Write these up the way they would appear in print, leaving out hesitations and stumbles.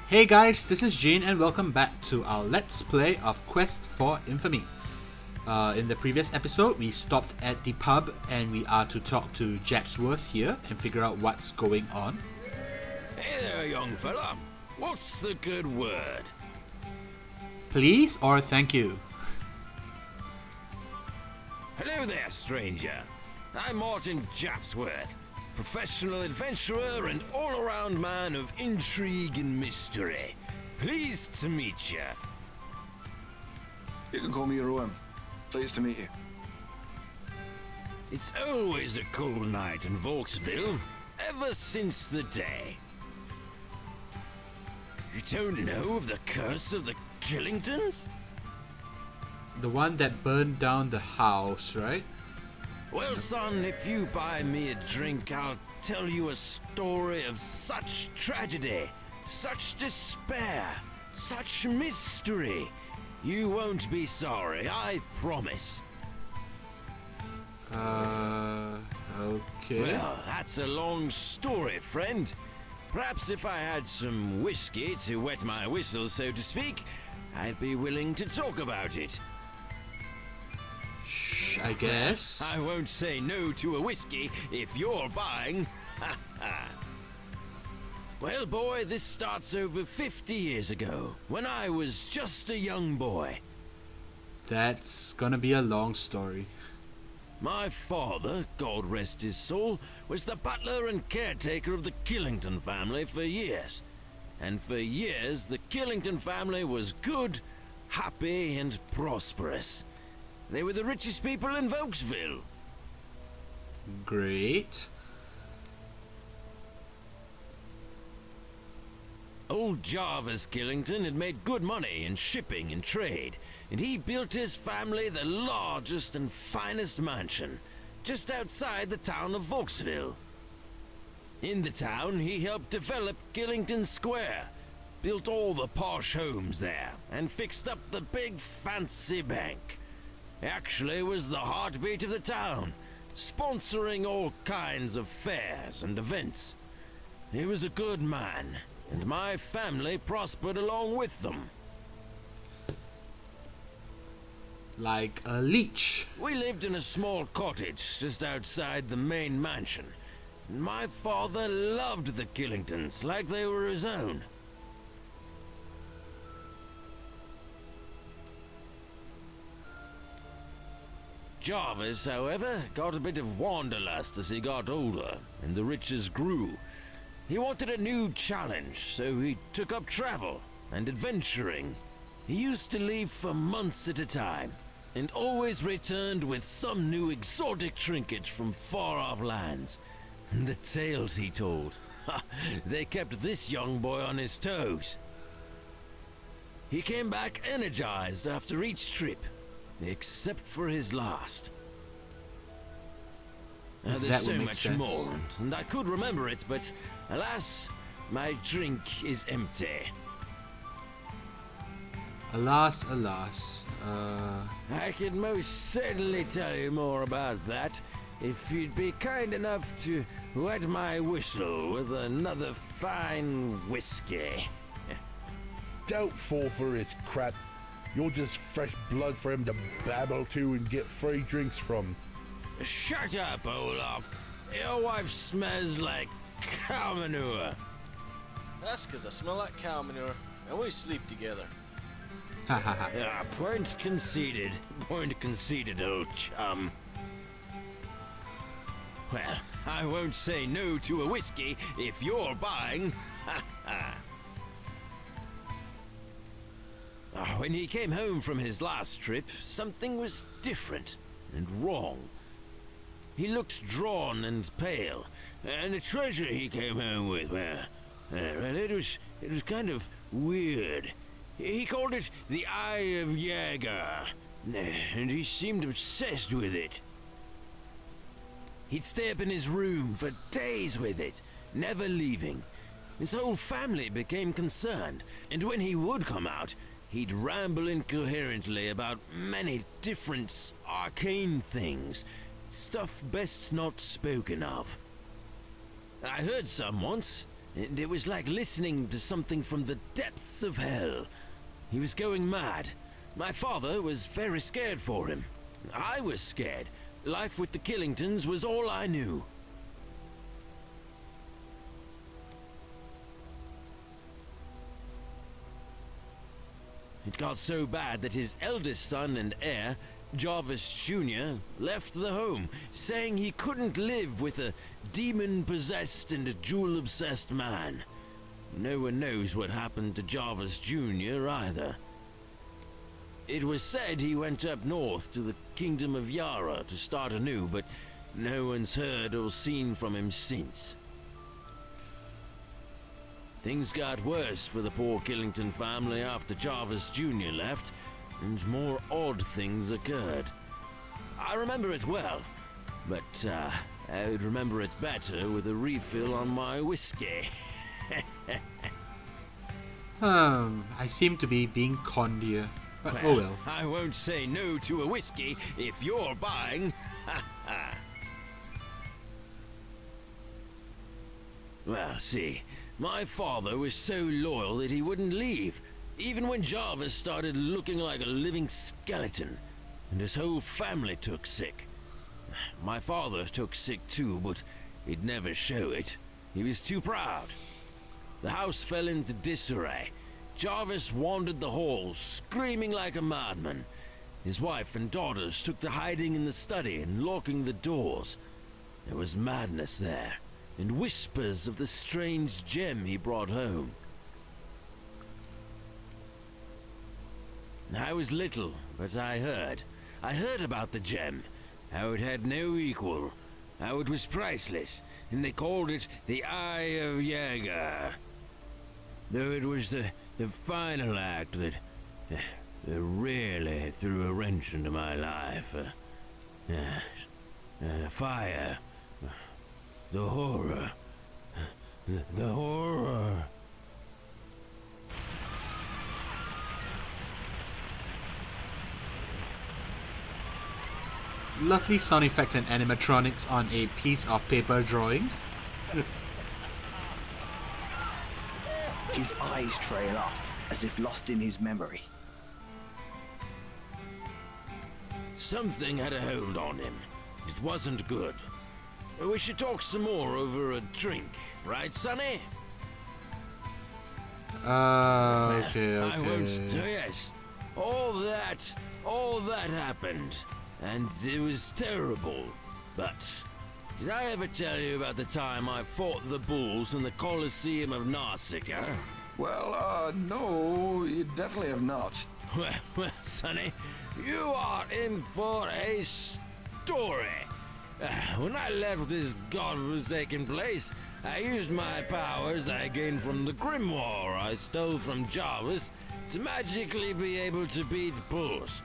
Hey guys, this is Jane and welcome back to our Let's Play of Quest for Infamy. In the previous episode, we stopped at the pub and we are to talk to Jarvis here and figure out what's going on. Hey there, young fella. What's the good word? Please or thank you? Hello there, stranger. I'm Martin Japsworth, professional adventurer and all-around man of intrigue and mystery. Pleased to meet you. You can call me Rowan. Pleased to meet you. It's always a cold night in Vauxville, ever since the day. You don't know of the curse of the Killingtons? The one that burned down the house, right? Well, son, if you buy me a drink, I'll tell you a story of such tragedy, such despair, such mystery. You won't be sorry, I promise. Okay. Well, that's a long story, friend. Perhaps if I had some whiskey to wet my whistle, so to speak, I'd be willing to talk about it. Shh, I guess. I won't say no to a whiskey if you're buying. Well, boy, this starts over 50 years ago, when I was just a young boy. That's gonna be a long story. My father, God rest his soul, was the butler and caretaker of the Killington family for years. And for years, the Killington family was good, happy, and prosperous. They were the richest people in Vauxville. Great. Old Jarvis Killington had made good money in shipping and trade, and he built his family the largest and finest mansion, just outside the town of Vauxville. In the town, he helped develop Killington Square, built all the posh homes there, and fixed up the big fancy bank. Actually was the heartbeat of the town, sponsoring all kinds of fairs and events. He was a good man, and my family prospered along with them. Like a leech. We lived in a small cottage just outside the main mansion. My father loved the Killingtons like they were his own. Jarvis, however, got a bit of wanderlust as he got older and the riches grew. He wanted a new challenge, so he took up travel and adventuring. He used to leave for months at a time, and always returned with some new exotic trinket from far-off lands. And the tales he told, they kept this young boy on his toes. He came back energized after each trip, except for his last. There's That so would make much sense. more, and I could remember it, but alas, my drink is empty. Alas, alas. I could most certainly tell you more about that if you'd be kind enough to wet my whistle with another fine whiskey. Don't fall for this crap. You're just fresh blood for him to babble to and get free drinks from. Shut up, Olaf. Your wife smells like cow manure. That's 'cause I smell like cow manure, and we sleep together. Ha ha ha. Point conceded. Point conceded, old chum. Well, I won't say no to a whiskey if you're buying. Ha ha. When he came home from his last trip, something was different and wrong. He looked drawn and pale, and the treasure he came home with, well, it was kind of weird. He called it the Eye of Illega, and he seemed obsessed with it. He'd stay up in his room for days with it, never leaving. His whole family became concerned, and when he would come out, he'd ramble incoherently about many different arcane things, stuff best not spoken of. I heard some once, and it was like listening to something from the depths of hell. He was going mad. My father was very scared for him. I was scared. Life with the Killingtons was all I knew. It got so bad that his eldest son and heir, Jarvis Jr., left the home, saying he couldn't live with a demon-possessed and a jewel-obsessed man. No one knows what happened to Jarvis Jr. either. It was said he went up north to the Kingdom of Yara to start anew, but no one's heard or seen from him since. Things got worse for the poor Killington family after Jarvis Jr. left, and more odd things occurred. I remember it well, but I would remember it better with a refill on my whiskey. I seem to be being conned here, but oh well. I won't say no to a whiskey if you're buying. Well, see, my father was so loyal that he wouldn't leave, even when Jarvis started looking like a living skeleton, and his whole family took sick. My father took sick too, but he'd never show it. He was too proud. The house fell into disarray. Jarvis wandered the halls, screaming like a madman. His wife and daughters took to hiding in the study and locking the doors. There was madness there, and whispers of the strange gem he brought home. I was little, but I heard about the gem, how it had no equal, how it was priceless, and they called it the Eye of Illega. Though it was the final act that really threw a wrench into my life. The fire, the horror, the horror. Lovely sound effects and animatronics on a piece of paper drawing. His eyes trail off, as if lost in his memory. Something had a hold on him. It wasn't good. We should talk some more over a drink, right, Sonny? Okay. I won't. Yes, all that happened, and it was terrible. But did I ever tell you about the time I fought the bulls in the Colosseum of Narsicaa? Well, no, you definitely have not. Well, Sonny, you are in for a story. When I left this godforsaken place, I used my powers I gained from the grimoire I stole from Jarvis to magically be able to beat bulls.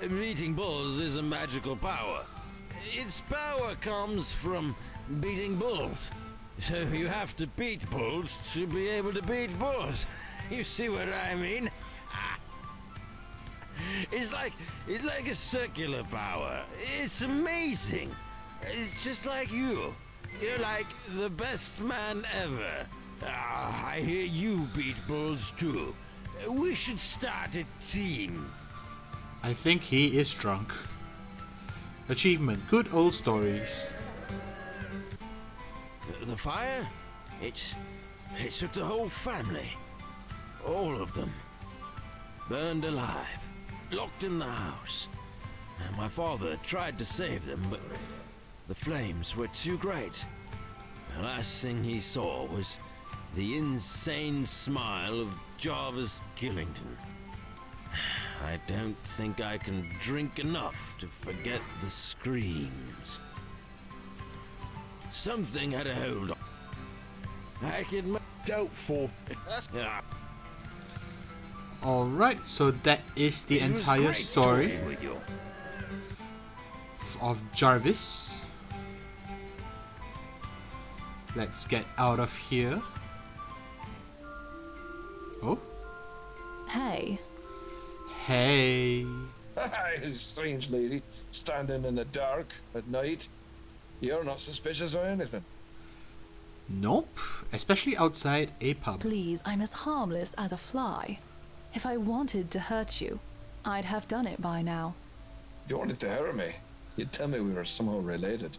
Beating bulls is a magical power. Its power comes from beating bulls. So you have to beat bulls to be able to beat bulls. You see what I mean? It's like a circular power. It's amazing. It's just like you. You're like the best man ever. I hear you beat bulls too. We should start a team. I think he is drunk. Achievement, good old stories. The fire? It took the whole family. All of them. Burned alive. Locked in the house. My father tried to save them, but the flames were too great. The last thing he saw was the insane smile of Jarvis Killington. I don't think I can drink enough to forget the screams. Something had a hold on. I can Doubtful. yeah. Alright, so that is the It was entire great story talking with you. of Jarvis. Let's get out of here. Oh, Hey, hey. Strange lady, standing in the dark at night. You're not suspicious or anything. Nope, especially outside a pub. Please, I'm as harmless as a fly. If I wanted to hurt you, I'd have done it by now. If you wanted to hurt me, you'd tell me we were somehow related.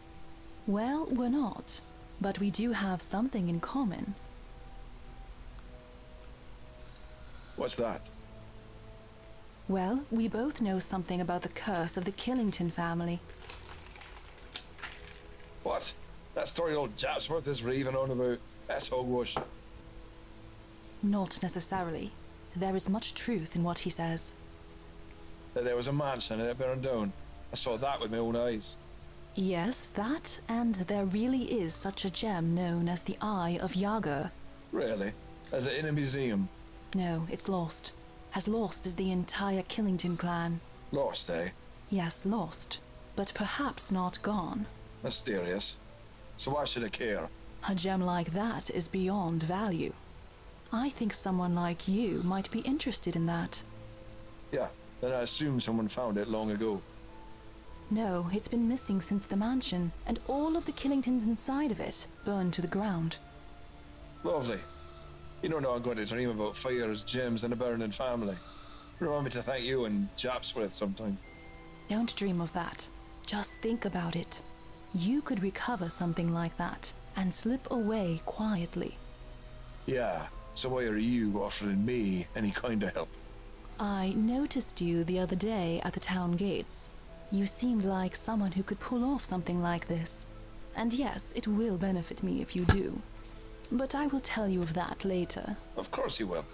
Well, we're not, but we do have something in common. What's that? Well, we both know something about the curse of the Killington family. What? That story old Japsworth is raving on about? That's hogwash. Not necessarily. There is much truth in what he says. That there was a mansion and it burned down. I saw that with my own eyes. Yes, that, and there really is such a gem known as the Eye of Yaga. Really? Is it in a museum? No, it's lost. As lost as the entire Killington clan. Lost, eh? Yes, lost. But perhaps not gone. Mysterious. So why should I care? A gem like that is beyond value. I think someone like you might be interested in that. Yeah, then I assume someone found it long ago. No, it's been missing since the mansion, and all of the Killingtons inside of it burned to the ground. Lovely. You don't know I'm going to dream about fires, gems, and a burning family. Remind me to thank you and Japsworth sometime. Don't dream of that. Just think about it. You could recover something like that and slip away quietly. Yeah, so why are you offering me any kind of help? I noticed you the other day at the town gates. You seemed like someone who could pull off something like this. And yes, it will benefit me if you do. But I will tell you of that later. Of course you will.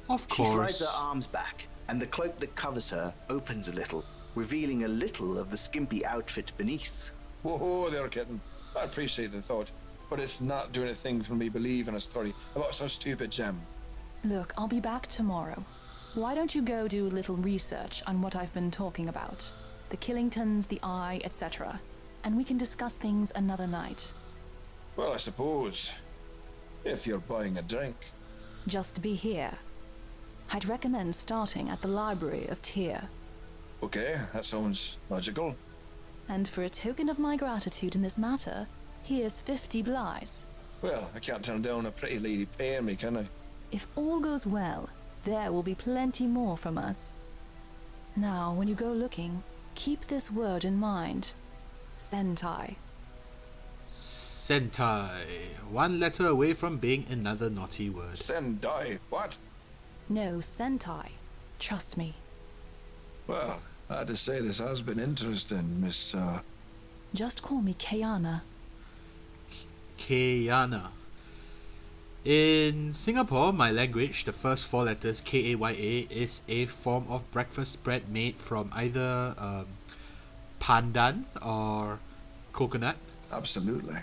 Of She slides course. her arms back, and the cloak that covers her opens a little, revealing a little of the skimpy outfit beneath. Whoa there, kitten. I appreciate the thought, but it's not doing a thing for me believing a story about some stupid gem. Look, I'll be back tomorrow. Why don't you go do a little research on what I've been talking about? The Killingtons, the Eye, etc. And we can discuss things another night. Well, I suppose. If you're buying a drink. Just be here. I'd recommend starting at the Library of Tyr. Okay, that sounds logical. And for a token of my gratitude in this matter, here's 50 blyes. Well, I can't turn down a pretty lady paying me, can I? If all goes well, there will be plenty more from us. Now, when you go looking, keep this word in mind. Sentai. Sentai. One letter away from being another naughty word. Sendai, what? No, Sentai. Trust me. Well, I had to say this has been interesting, Miss, Just call me Kayana. Kayana. In Singapore, my language, the first four letters Kaya is a form of breakfast spread made from either pandan or coconut, Absolutely.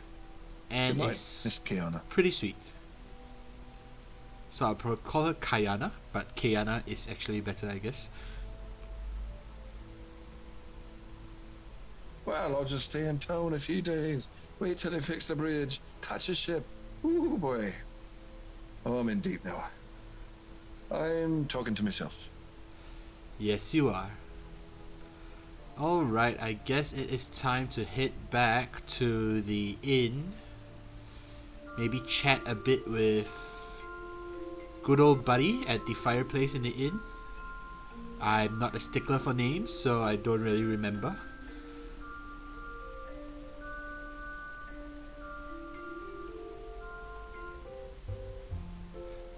and Good night, it's Miss Kiana. pretty sweet. So I'll probably call her Kayana, but Kayana is actually better, I guess. Well, I'll just stay in town a few days. Wait till they fix the bridge. Catch a ship. Ooh, boy. Oh, I'm in deep now. I'm talking to myself. Yes, you are. Alright, I guess it is time to head back to the inn. Maybe chat a bit with good old buddy at the fireplace in the inn. I'm not a stickler for names, so I don't really remember.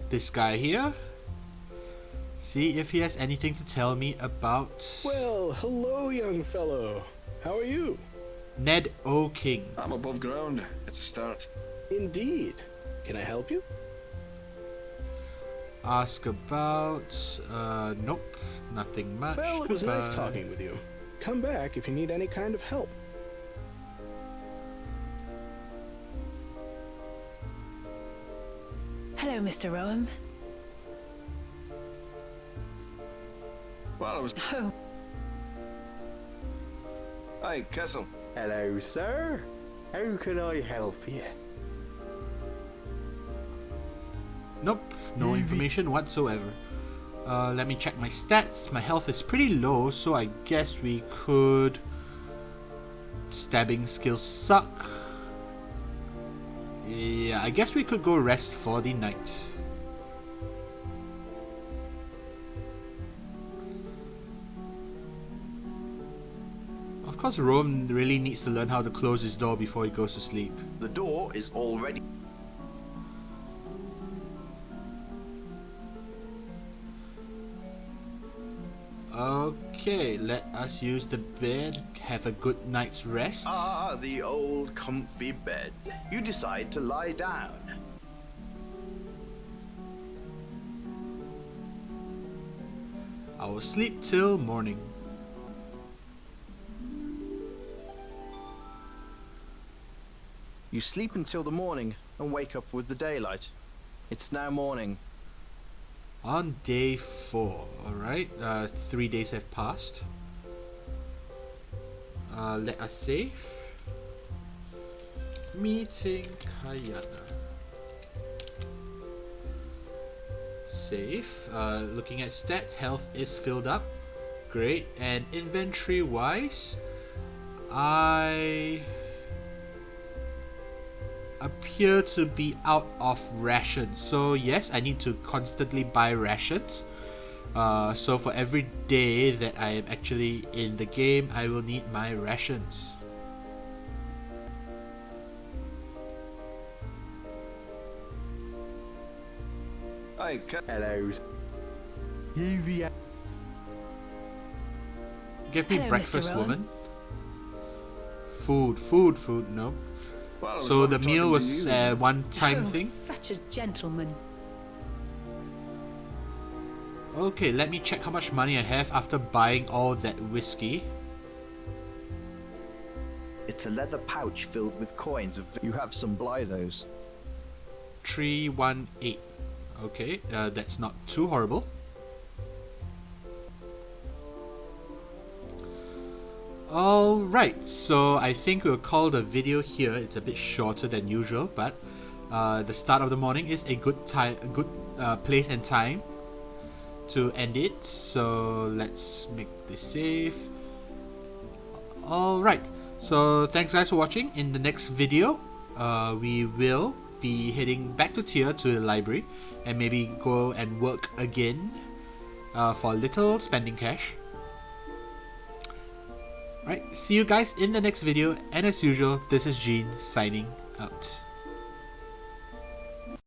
This guy here. See if he has anything to tell me about Well, hello, young fellow. How are you? Ned O'King. I'm above ground. It's a start. Indeed. Can I help you? Ask about... nope, nothing much. Well, it was nice Goodbye. talking with you. Come back if you need any kind of help. Hello, Mr. Rowan. Well, I was... Oh, Hi, Kessel. Hello, sir. How can I help you? Nope, no information whatsoever. Let me check my stats. My health is pretty low, so I guess we could... Stabbing skills suck. Yeah, I guess we could go rest for the night. Of course, Rome really needs to learn how to close his door before he goes to sleep. The door is already... Okay, let us use the bed, have a good night's rest. Ah, the old comfy bed. You decide to lie down. I will sleep till morning. You sleep until the morning and wake up with the daylight. It's now morning. On day 4, alright, 3 days have passed. Let us save. Meeting Kayana. Save. Looking at stats, health is filled up. Great. And inventory wise, I appear to be out of rations. So yes, I need to constantly buy rations. So for every day that I am actually in the game, I will need my rations. Hello. UVA. Give me Hello, breakfast, Mr. woman. Food, no. Well, So if the I'm meal talking to was you, a one-time Oh, thing? such a gentleman. Okay, let me check how much money I have after buying all that whiskey. It's a leather pouch filled with coins. You have some Blythos. 318. Okay, that's not too horrible. Alright, so I think we'll call the video here. It's a bit shorter than usual, but the start of the morning is a good time, a good place and time to end it. So let's make this save. Alright, so thanks guys for watching. In the next video, we will be heading back to Tyr to the library and maybe go and work again for a little spending cash. Right, see you guys in the next video, and as usual, this is Gene signing out.